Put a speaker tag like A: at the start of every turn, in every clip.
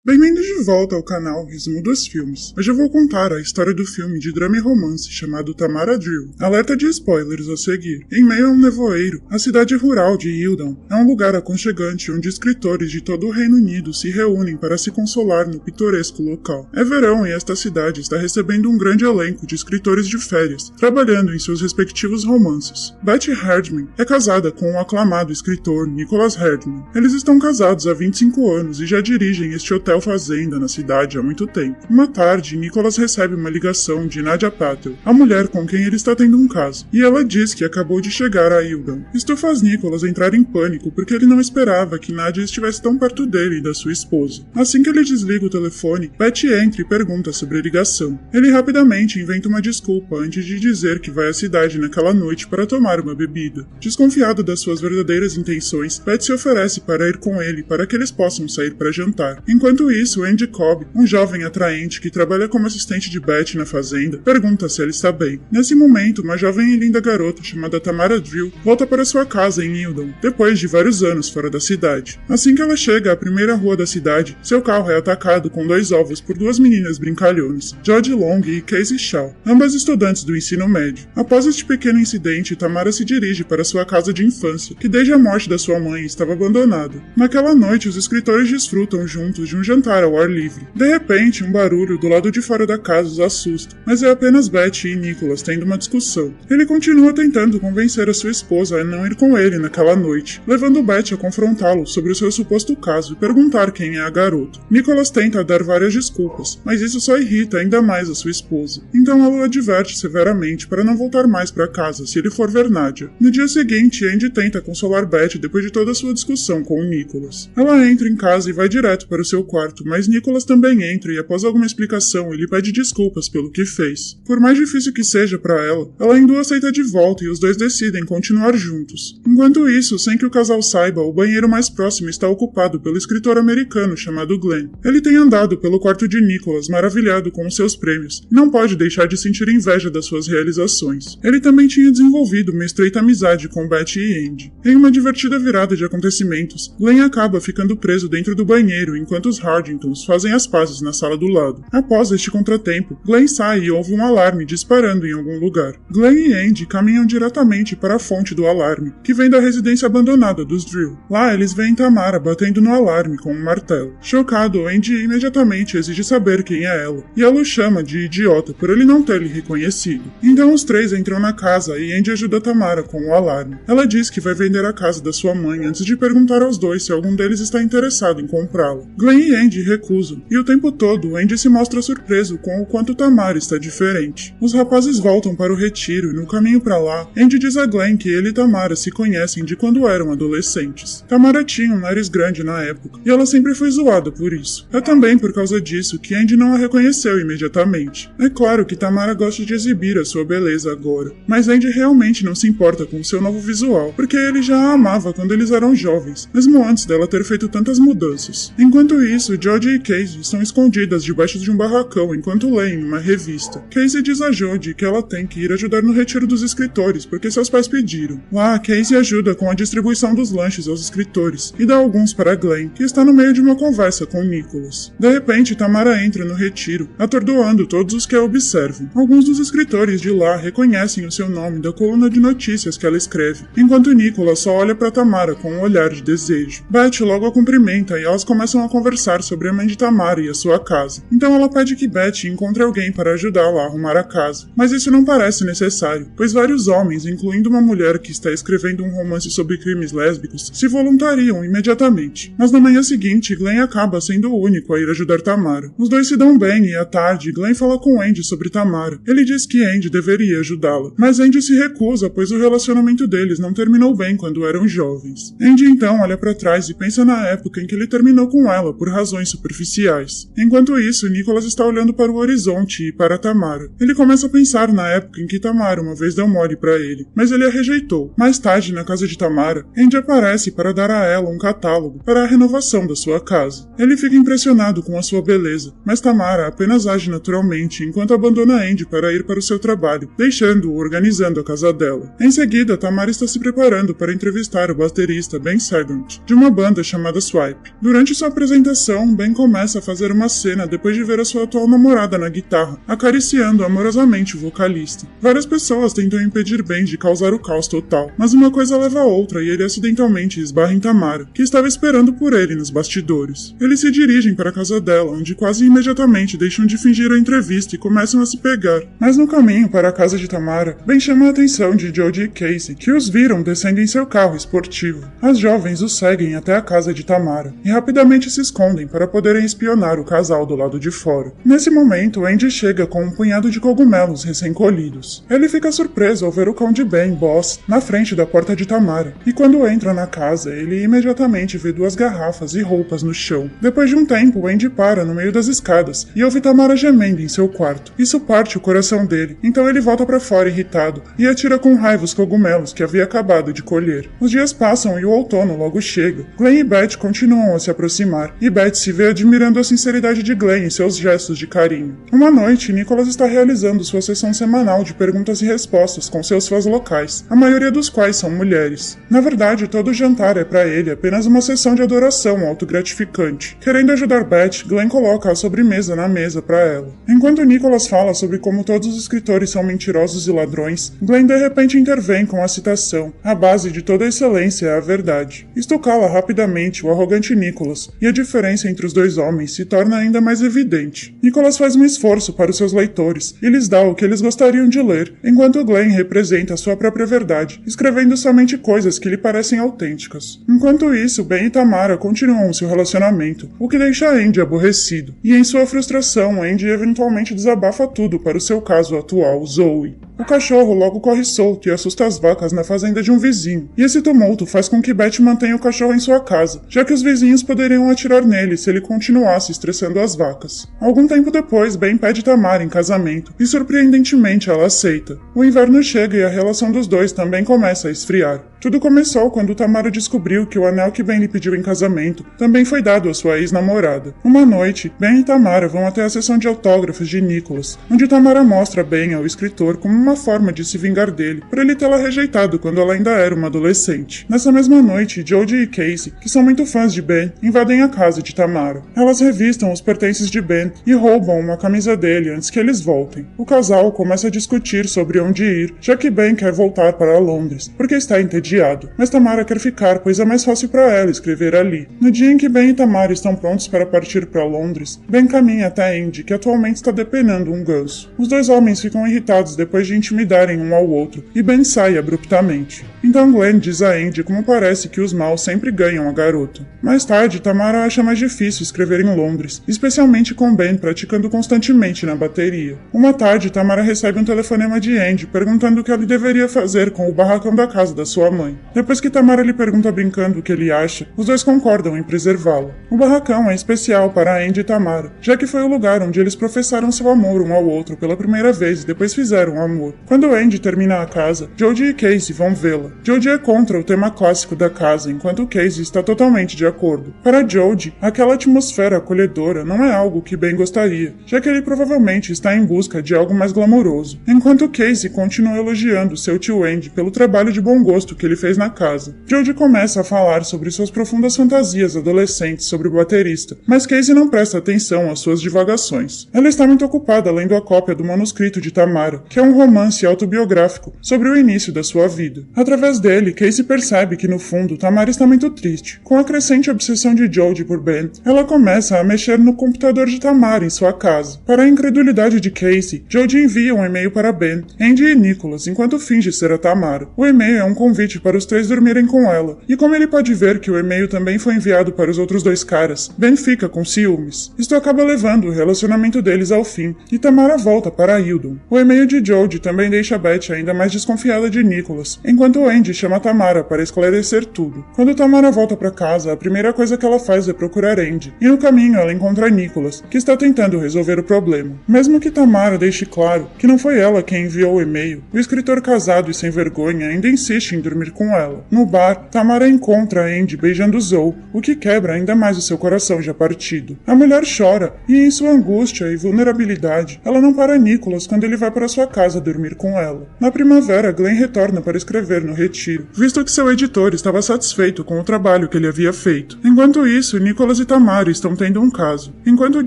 A: Bem-vindos de volta ao canal Resumo dos Filmes. Hoje eu vou contar a história do filme de drama e romance chamado Tamara Drew. Alerta de spoilers a seguir. Em meio a um nevoeiro, a cidade rural de Eildon é um lugar aconchegante onde escritores de todo o Reino Unido se reúnem para se consolar no pitoresco local. É verão e esta cidade está recebendo um grande elenco de escritores de férias, trabalhando em seus respectivos romances. Betty Herdman é casada com o aclamado escritor Nicholas Herdman. Eles estão casados há 25 anos e já dirigem este hotel fazenda na cidade há muito tempo. Uma tarde, Nicholas recebe uma ligação de Nadia Patel, a mulher com quem ele está tendo um caso, e ela diz que acabou de chegar a Eildon. Isto faz Nicholas entrar em pânico porque ele não esperava que Nadia estivesse tão perto dele e da sua esposa. Assim que ele desliga o telefone, Betty entra e pergunta sobre a ligação. Ele rapidamente inventa uma desculpa antes de dizer que vai à cidade naquela noite para tomar uma bebida. Desconfiado das suas verdadeiras intenções, Betty se oferece para ir com ele para que eles possam sair para jantar. Enquanto isso, Andy Cobb, um jovem atraente que trabalha como assistente de Betty na fazenda, pergunta se ela está bem. Nesse momento, uma jovem e linda garota chamada Tamara Drew volta para sua casa em Eildon, depois de vários anos fora da cidade. Assim que ela chega à primeira rua da cidade, seu carro é atacado com 2 ovos por 2 meninas brincalhonas, Jodie Long e Casey Shaw, ambas estudantes do ensino médio. Após este pequeno incidente, Tamara se dirige para sua casa de infância, que desde a morte da sua mãe estava abandonada. Naquela noite, os escritores desfrutam juntos de um jantar ao ar livre. De repente, um barulho do lado de fora da casa os assusta, mas é apenas Betty e Nicholas tendo uma discussão. Ele continua tentando convencer a sua esposa a não ir com ele naquela noite, levando Betty a confrontá-lo sobre o seu suposto caso e perguntar quem é a garota. Nicholas tenta dar várias desculpas, mas isso só irrita ainda mais a sua esposa. Então ela o adverte severamente para não voltar mais para casa se ele for ver Nadia. No dia seguinte, Andy tenta consolar Betty depois de toda a sua discussão com o Nicholas. Ela entra em casa e vai direto para o seu quarto, mas Nicholas também entra e após alguma explicação ele pede desculpas pelo que fez. Por mais difícil que seja para ela ainda o aceita de volta e os dois decidem continuar juntos. Enquanto isso, sem que o casal saiba, o banheiro mais próximo está ocupado pelo escritor americano chamado Glenn. Ele tem andado pelo quarto de Nicholas maravilhado com os seus prêmios e não pode deixar de sentir inveja das suas realizações. Ele também tinha desenvolvido uma estreita amizade com Betty e Andy. Em uma divertida virada de acontecimentos, Glenn acaba ficando preso dentro do banheiro enquanto os Hardingtons fazem as pazes na sala do lado. Após este contratempo, Glenn sai e ouve um alarme disparando em algum lugar. Glenn e Andy caminham diretamente para a fonte do alarme, que vem da residência abandonada dos Drew. Lá eles veem Tamara batendo no alarme com um martelo. Chocado, Andy imediatamente exige saber quem é ela, e ela o chama de idiota por ele não ter lhe reconhecido. Então os três entram na casa e Andy ajuda Tamara com o alarme. Ela diz que vai vender a casa da sua mãe antes de perguntar aos dois se algum deles está interessado em comprá-la. Glenn e Andy recusam, e o tempo todo Andy se mostra surpreso com o quanto Tamara está diferente. Os rapazes voltam para o retiro e no caminho para lá, Andy diz a Glenn que ele e Tamara se conhecem de quando eram adolescentes. Tamara tinha um nariz grande na época, e ela sempre foi zoada por isso. É também por causa disso que Andy não a reconheceu imediatamente. É claro que Tamara gosta de exibir a sua beleza agora, mas Andy realmente não se importa com o seu novo visual, porque ele já a amava quando eles eram jovens, mesmo antes dela ter feito tantas mudanças. Enquanto isso, Jodie e Casey estão escondidas debaixo de um barracão enquanto leem uma revista. Casey diz a Jodie que ela tem que ir ajudar no retiro dos escritores porque seus pais pediram. Lá, Casey ajuda com a distribuição dos lanches aos escritores e dá alguns para Glenn, que está no meio de uma conversa com Nicholas. De repente, Tamara entra no retiro, atordoando todos os que a observam. Alguns dos escritores de lá reconhecem o seu nome da coluna de notícias que ela escreve, enquanto Nicholas só olha para Tamara com um olhar de desejo. Betty logo a cumprimenta e elas começam a conversar sobre a mãe de Tamara e a sua casa. Então ela pede que Betty encontre alguém para ajudá-la a arrumar a casa. Mas isso não parece necessário, pois vários homens, incluindo uma mulher que está escrevendo um romance sobre crimes lésbicos, se voluntariam imediatamente. Mas na manhã seguinte, Glenn acaba sendo o único a ir ajudar Tamara. Os dois se dão bem e à tarde, Glenn fala com Andy sobre Tamara. Ele diz que Andy deveria ajudá-la, mas Andy se recusa, pois o relacionamento deles não terminou bem quando eram jovens. Andy então olha para trás e pensa na época em que ele terminou com ela por razões superficiais. Enquanto isso, Nicholas está olhando para o horizonte e para Tamara. Ele começa a pensar na época em que Tamara uma vez deu mole para ele, mas ele a rejeitou. Mais tarde, na casa de Tamara, Andy aparece para dar a ela um catálogo para a renovação da sua casa. Ele fica impressionado com a sua beleza, mas Tamara apenas age naturalmente enquanto abandona Andy para ir para o seu trabalho, deixando-o organizando a casa dela. Em seguida, Tamara está se preparando para entrevistar o baterista Ben Sargent, de uma banda chamada Swipe. Durante sua apresentação, Então, Ben começa a fazer uma cena depois de ver a sua atual namorada na guitarra, acariciando amorosamente o vocalista. Várias pessoas tentam impedir Ben de causar o caos total, mas uma coisa leva a outra e ele acidentalmente esbarra em Tamara, que estava esperando por ele nos bastidores. Eles se dirigem para a casa dela, onde quase imediatamente deixam de fingir a entrevista e começam a se pegar. Mas no caminho para a casa de Tamara, Ben chama a atenção de Jodie e Casey, que os viram descendo em seu carro esportivo. As jovens os seguem até a casa de Tamara e rapidamente se escondem para poderem espionar o casal do lado de fora. Nesse momento, Andy chega com um punhado de cogumelos recém-colhidos. Ele fica surpreso ao ver o cão de Ben, Boss, na frente da porta de Tamara, e quando entra na casa, ele imediatamente vê 2 garrafas e roupas no chão. Depois de um tempo, Andy para no meio das escadas e ouve Tamara gemendo em seu quarto. Isso parte o coração dele, então ele volta para fora irritado e atira com raiva os cogumelos que havia acabado de colher. Os dias passam e o outono logo chega. Glenn e Beth continuam a se aproximar, e Beth se vê admirando a sinceridade de Glenn e seus gestos de carinho. Uma noite, Nicholas está realizando sua sessão semanal de perguntas e respostas com seus fãs locais, a maioria dos quais são mulheres. Na verdade, todo o jantar é para ele apenas uma sessão de adoração autogratificante. Querendo ajudar Beth, Glenn coloca a sobremesa na mesa para ela. Enquanto Nicholas fala sobre como todos os escritores são mentirosos e ladrões, Glenn de repente intervém com a citação: "A base de toda excelência é a verdade". Isto cala rapidamente o arrogante Nicholas, e a diferença entre os dois homens se torna ainda mais evidente. Nicholas faz um esforço para os seus leitores e lhes dá o que eles gostariam de ler, enquanto Glenn representa a sua própria verdade, escrevendo somente coisas que lhe parecem autênticas. Enquanto isso, Ben e Tamara continuam seu relacionamento, o que deixa Andy aborrecido, e em sua frustração, Andy eventualmente desabafa tudo para o seu caso atual, Zoe. O cachorro logo corre solto e assusta as vacas na fazenda de um vizinho, e esse tumulto faz com que Beth mantenha o cachorro em sua casa, já que os vizinhos poderiam atirar nele se ele continuasse estressando as vacas. Algum tempo depois, Ben pede Tamara em casamento, e surpreendentemente ela aceita. O inverno chega e a relação dos dois também começa a esfriar. Tudo começou quando Tamara descobriu que o anel que Ben lhe pediu em casamento também foi dado à sua ex-namorada. Uma noite, Ben e Tamara vão até a sessão de autógrafos de Nicholas, onde Tamara mostra Ben ao escritor como uma forma de se vingar dele, por ele tê-la rejeitado quando ela ainda era uma adolescente. Nessa mesma noite, Jodie e Casey, que são muito fãs de Ben, invadem a casa de Tamara. Elas revistam os pertences de Ben e roubam uma camisa dele antes que eles voltem. O casal começa a discutir sobre onde ir, já que Ben quer voltar para Londres, porque está entediado, mas Tamara quer ficar, pois é mais fácil para ela escrever ali. No dia em que Ben e Tamara estão prontos para partir para Londres, Ben caminha até Andy, que atualmente está depenando um ganso. Os dois homens ficam irritados depois de intimidarem um ao outro, e Ben sai abruptamente. Então Glenn diz a Andy como parece que os maus sempre ganham a garota. Mais tarde, Tamara acha mais difícil escrever em Londres, especialmente com Ben praticando constantemente na bateria. Uma tarde, Tamara recebe um telefonema de Andy perguntando o que ela deveria fazer com o barracão da casa da sua mãe. Depois que Tamara lhe pergunta brincando o que ele acha, os dois concordam em preservá-lo. O barracão é especial para Andy e Tamara, já que foi o lugar onde eles professaram seu amor um ao outro pela primeira vez e depois fizeram amor. Quando Andy termina a casa, Jodie e Casey vão vê-la. Jodie é contra o tema clássico da casa, enquanto Casey está totalmente de acordo. Para Jodie, aquela atmosfera acolhedora não é algo que Ben gostaria, já que ele provavelmente está em busca de algo mais glamouroso, enquanto Casey continua elogiando seu tio Andy pelo trabalho de bom gosto que ele fez na casa. Jodie começa a falar sobre suas profundas fantasias adolescentes sobre o baterista, mas Casey não presta atenção às suas divagações. Ela está muito ocupada lendo a cópia do manuscrito de Tamara, que é um romance autobiográfico sobre o início da sua vida. Através dele, Casey percebe que no fundo Tamara está muito triste. Com a crescente obsessão de Jodie por Ben, ela começa a mexer no computador de Tamara em sua casa. Para a incredulidade de Casey, Jodie envia um e-mail para Ben, Andy e Nicholas enquanto finge ser a Tamara. O e-mail é um convite para os três dormirem com ela, e como ele pode ver que o e-mail também foi enviado para os outros dois caras, Ben fica com ciúmes. Isto acaba levando o relacionamento deles ao fim, e Tamara volta para Hildon. O e-mail de Jodie também deixa Beth ainda mais desconfiada de Nicholas, enquanto Andy chama Tamara para esclarecer tudo. Quando Tamara volta para casa, a primeira coisa que ela faz é procurar Andy, e no caminho ela encontra Nicholas, que está tentando resolver o problema. Mesmo que Tamara deixe claro que não foi ela quem enviou o e-mail, o escritor casado e sem vergonha ainda insiste em dormir dormir com ela. No bar, Tamara encontra Andy beijando Zoe, o que quebra ainda mais o seu coração já partido. A mulher chora, e em sua angústia e vulnerabilidade, ela não para Nicholas quando ele vai para sua casa dormir com ela. Na primavera, Glenn retorna para escrever no retiro, visto que seu editor estava satisfeito com o trabalho que ele havia feito. Enquanto isso, Nicholas e Tamara estão tendo um caso. Enquanto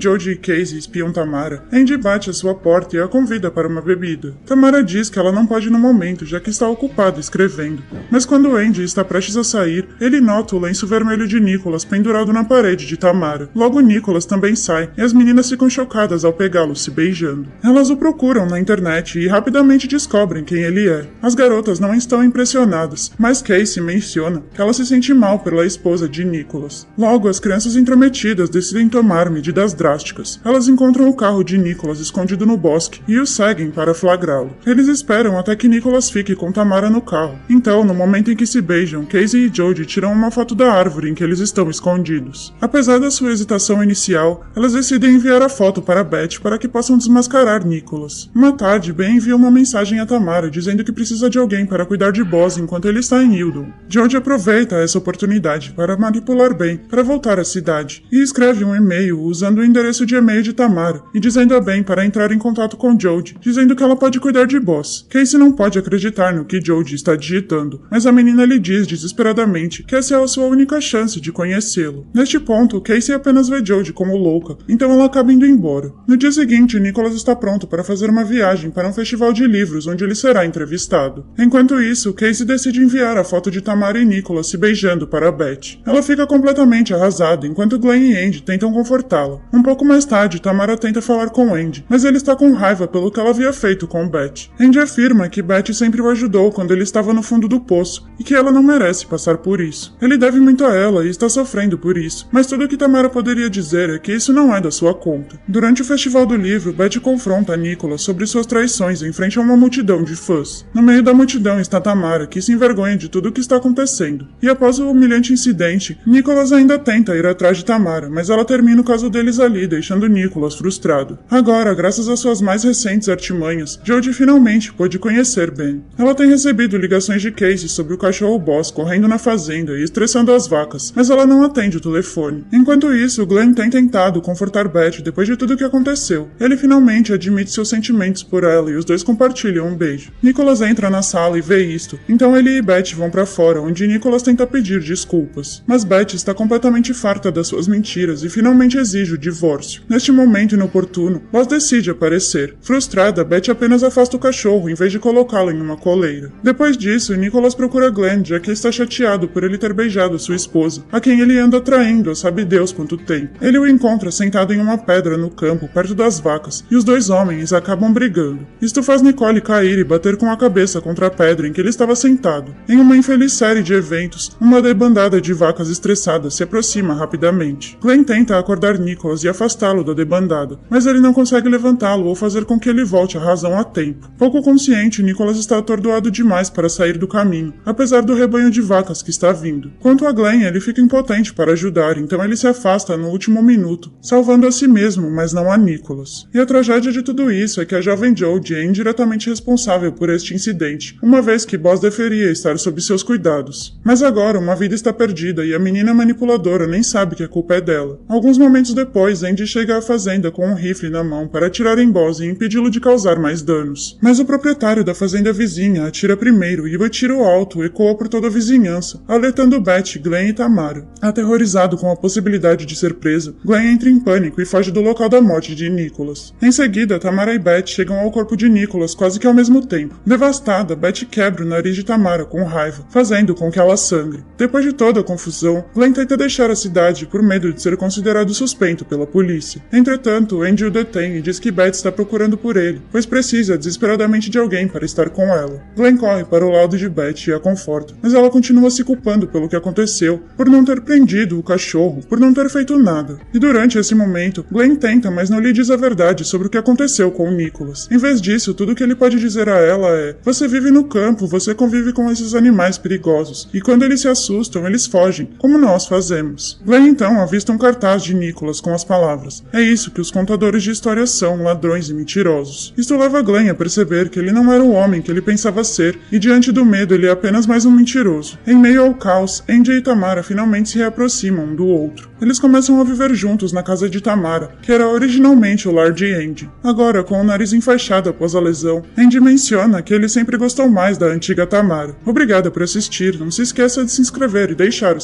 A: Jodie e Casey espiam Tamara, Andy bate à sua porta e a convida para uma bebida. Tamara diz que ela não pode no momento, já que está ocupada escrevendo. Mas quando Andy está prestes a sair, ele nota o lenço vermelho de Nicholas pendurado na parede de Tamara. Logo Nicholas também sai, e as meninas ficam chocadas ao pegá-lo se beijando. Elas o procuram na internet e rapidamente descobrem quem ele é. As garotas não estão impressionadas, mas Casey menciona que ela se sente mal pela esposa de Nicholas. Logo, as crianças intrometidas decidem tomar medidas drásticas. Elas encontram o carro de Nicholas escondido no bosque e o seguem para flagrá-lo. Eles esperam até que Nicholas fique com Tamara no carro. Então, no momento em que se beijam, Casey e Jodie tiram uma foto da árvore em que eles estão escondidos. Apesar da sua hesitação inicial, elas decidem enviar a foto para Beth para que possam desmascarar Nicholas. Uma tarde, Ben envia uma mensagem a Tamara dizendo que precisa de alguém para cuidar de Boz enquanto ele está em Hildon. Jodie aproveita essa oportunidade para manipular Ben para voltar à cidade e escreve um e-mail usando o endereço de e-mail de Tamara e dizendo a Ben para entrar em contato com Jodie, dizendo que ela pode cuidar de Boz. Casey não pode acreditar no que Jodie está digitando, mas a menina lhe diz desesperadamente que essa é a sua única chance de conhecê-lo. Neste ponto, Casey apenas vê Jodie como louca, então ela acaba indo embora. No dia seguinte, Nicholas está pronto para fazer uma viagem para um festival de livros onde ele será entrevistado. Enquanto isso, Casey decide enviar a foto de Tamara e Nicholas se beijando para Beth. Ela fica completamente arrasada enquanto Glenn e Andy tentam confortá-la. Um pouco mais tarde, Tamara tenta falar com Andy, mas ele está com raiva pelo que ela havia feito com Beth. Andy afirma que Beth sempre o ajudou quando ele estava no fundo do poço e que ela não merece passar por isso. Ele deve muito a ela e está sofrendo por isso, mas tudo o que Tamara poderia dizer é que isso não é da sua conta. Durante o festival do livro, Beth confronta Nicholas sobre suas traições em frente a uma multidão de fãs. No meio da multidão está Tamara, que se envergonha de tudo o que está acontecendo. E após o humilhante incidente, Nicholas ainda tenta ir atrás de Tamara, mas ela termina o caso deles ali, deixando Nicholas frustrado. Agora, graças às suas mais recentes artimanhas, Jodie finalmente pôde conhecer Ben. Ela tem recebido ligações de Casey sobre o cachorro Boz correndo na fazenda e estressando as vacas, mas ela não atende o telefone. Enquanto isso, Glenn tem tentado confortar Beth depois de tudo o que aconteceu. Ele finalmente admite seus sentimentos por ela e os dois compartilham um beijo. Nicholas entra na sala e vê isto, então ele e Beth vão pra fora, onde Nicholas tenta pedir desculpas. Mas Beth está completamente farta das suas mentiras e finalmente exige o divórcio. Neste momento inoportuno, Boz decide aparecer. Frustrada, Beth apenas afasta o cachorro em vez de colocá-lo em uma coleira. Depois disso, Nicholas procura Glenn, já que está chateado por ele ter beijado sua esposa, a quem ele anda traindo há sabe Deus quanto tempo. Ele o encontra sentado em uma pedra no campo, perto das vacas, e os dois homens acabam brigando. Isto faz Nicole cair e bater com a cabeça contra a pedra em que ele estava sentado. Em uma infeliz série de eventos, uma debandada de vacas estressadas se aproxima rapidamente. Glenn tenta acordar Nicholas e afastá-lo da debandada, mas ele não consegue levantá-lo ou fazer com que ele volte à razão a tempo. Pouco consciente, Nicholas está atordoado demais para sair do caminho, apesar do rebanho de vacas que está vindo. Quanto a Glenn, ele fica impotente para ajudar, então ele se afasta no último minuto, salvando a si mesmo, mas não a Nicholas. E a tragédia de tudo isso é que a jovem Jodie é indiretamente responsável por este incidente, uma vez que Boz deveria estar sob seus cuidados. Mas agora, uma vida está perdida e a menina manipuladora nem sabe que a culpa é dela. Alguns momentos depois, Andy chega à fazenda com um rifle na mão para atirar em Boz e impedi-lo de causar mais danos. Mas o proprietário da fazenda vizinha atira primeiro e o tiro alto ecoa por toda a vizinhança, alertando Beth, Glenn e Tamara. Aterrorizado com a possibilidade de ser preso, Glenn entra em pânico e foge do local da morte de Nicholas. Em seguida, Tamara e Beth chegam ao corpo de Nicholas quase que ao mesmo tempo. Devastada, Beth quebra o nariz de Tamara com raiva, fazendo com que ela sangre. Depois de toda a confusão, Glenn tenta deixar a cidade por medo de ser considerado suspeito pela polícia. Entretanto, Andy o detém e diz que Beth está procurando por ele, pois precisa desesperadamente de alguém para estar com ela. Glenn corre para o lado de Beth e a conforta, mas ela continua se culpando pelo que aconteceu, por não ter prendido o cachorro, por não ter feito nada. E durante esse momento, Glenn tenta, mas não lhe diz a verdade sobre o que aconteceu com o Nicholas. Em vez disso, tudo que ele pode dizer a ela é: você vive no campo, você convive com esses animais perigosos, e quando eles se assustam, eles fogem, como nós fazemos. Glenn então avista um cartaz de Nicholas com as palavras: é isso que os contadores de histórias são, ladrões e mentirosos. Isto leva Glenn a perceber que ele não era o homem que ele pensava ser, e diante do medo ele é apenas mais um mentiroso. Em meio ao caos, Andy e Tamara finalmente se reaproximam um do outro. Eles começam a viver juntos na casa de Tamara, que era originalmente o lar de Andy. Agora, com o nariz enfaixado após a lesão, Andy menciona que ele sempre gostou mais da antiga Tamara. Obrigada por assistir, não se esqueça de se inscrever e deixar o